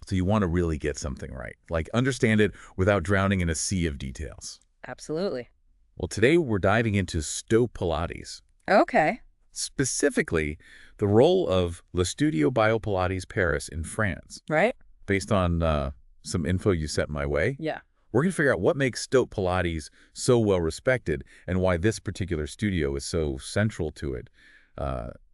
So you want to really get something right, like understand it without drowning in a sea of details. Absolutely. Well, today we're diving into STOTT Pilates. Okay. Specifically, the role of Le Studio Biopilates Paris in France. Right? Based on some info you sent my way, Yeah. we're going to figure out what makes STOTT Pilates so well respected and why this particular studio is so central to it,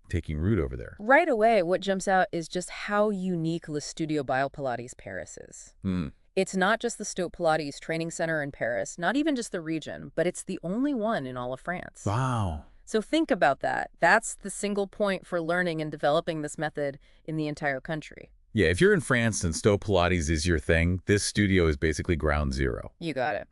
taking root over there. Right away, what jumps out is just how unique Le Studio Biopilates Paris is. Hmm. It's not just the STOTT Pilates training center in Paris, not even just the region, but it's the only one in all of France. Wow. So think about that. That's the single point for learning and developing this method in the entire country. Yeah, if you're in France and STOTT Pilates is your thing, this studio is basically ground zero. You got it.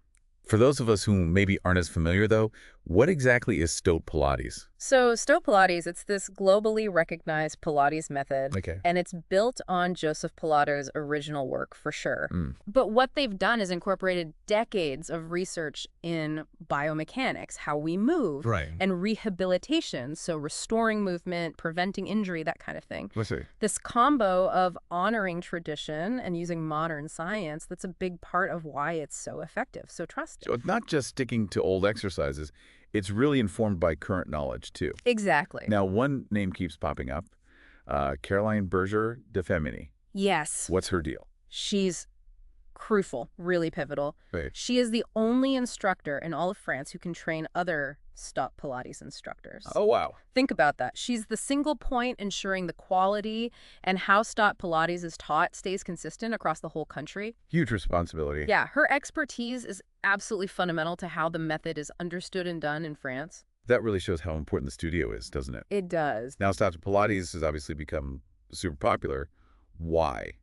For those of us who maybe aren't as familiar, though, what exactly is STOTT Pilates? So STOTT Pilates, it's this globally recognized Pilates method, Okay. and it's built on Joseph Pilates' original work for sure. But what they've done is incorporated decades of research in biomechanics, how we move, Right. and rehabilitation, so restoring movement, preventing injury, that kind of thing. Let's see. This combo of honoring tradition and using modern science, that's a big part of why it's so effective, so trusted. So it's not just sticking to old exercises. It's really informed by current knowledge, too. Exactly. Now, one name keeps popping up, Caroline Berger de Femini. Yes. What's her deal? She's crucial, really pivotal. Right. She is the only instructor in all of France who can train other STOTT Pilates instructors. Oh, wow. Think about that. She's the single point ensuring the quality and how STOTT Pilates is taught stays consistent across the whole country. Huge responsibility. Yeah, her expertise is absolutely fundamental to how the method is understood and done in France. That really shows how important the studio is, doesn't it? It does. Now, STOTT Pilates has obviously become super popular. Why?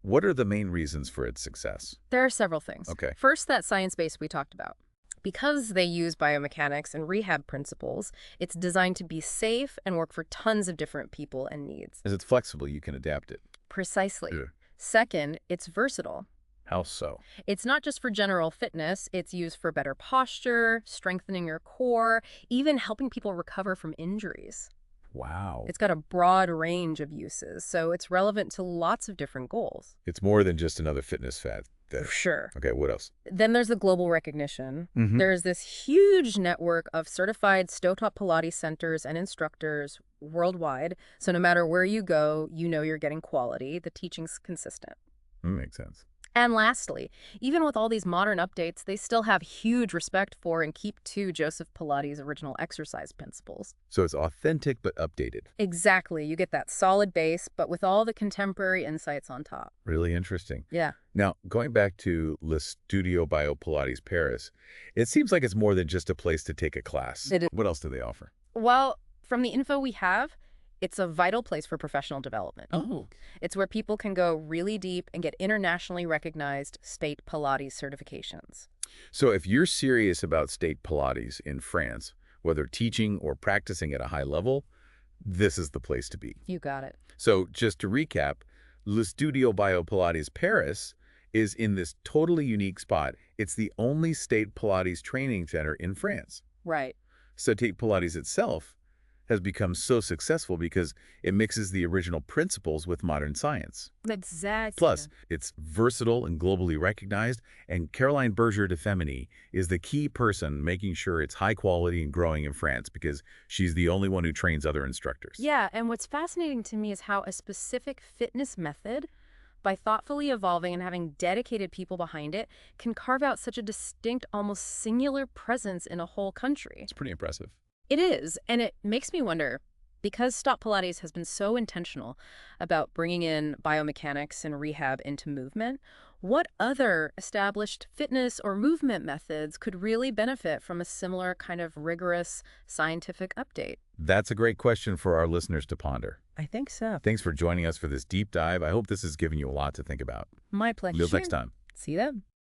What are the main reasons for its success? There are several things. Okay. First, that science base we talked about. Because they use biomechanics and rehab principles, it's designed to be safe and work for tons of different people and needs. As it's flexible, you can adapt it. Precisely. Yeah. Second, it's versatile. How so? It's not just for general fitness, it's used for better posture, strengthening your core, even helping people recover from injuries. Wow. It's got a broad range of uses, so it's relevant to lots of different goals. It's more than just another fitness fad. For sure. Okay, what else? Then there's the global recognition. Mhm. There's this huge network of certified STOTT Pilates centers and instructors worldwide. So no matter where you go, you know you're getting quality. The teaching's consistent. Makes sense. And lastly, even with all these modern updates, they still have huge respect for and keep to Joseph Pilates' original exercise principles. So it's authentic but updated. Exactly. You get that solid base, but with all the contemporary insights on top. Really interesting. Yeah. Now, going back to Le Studio Biopilates Paris, it seems like it's more than just a place to take a class. It is. What else do they offer? Well, from the info we have, it's a vital place for professional development. Oh. It's where people can go really deep and get internationally recognized state Pilates certifications. So if you're serious about state Pilates in France, whether teaching or practicing at a high level, this is the place to be. You got it. So just to recap, Le Studio Biopilates Paris is in this totally unique spot. It's the only state Pilates training center in France. Right. State Pilates itself has become so successful because it mixes the original principles with modern science. Exactly. Plus, it's versatile and globally recognized, and Caroline Berger de Femini is the key person making sure it's high quality and growing in France because she's the only one who trains other instructors. Yeah, and what's fascinating to me is how a specific fitness method, by thoughtfully evolving and having dedicated people behind it, can carve out such a distinct, almost singular presence in a whole country. It's pretty impressive. It is, and it makes me wonder, because STOTT Pilates has been so intentional about bringing in biomechanics and rehab into movement, what other established fitness or movement methods could really benefit from a similar kind of rigorous scientific update? That's a great question for our listeners to ponder. I think so. Thanks for joining us for this deep dive. I hope this has given you a lot to think about. My pleasure. Until next time. See you then.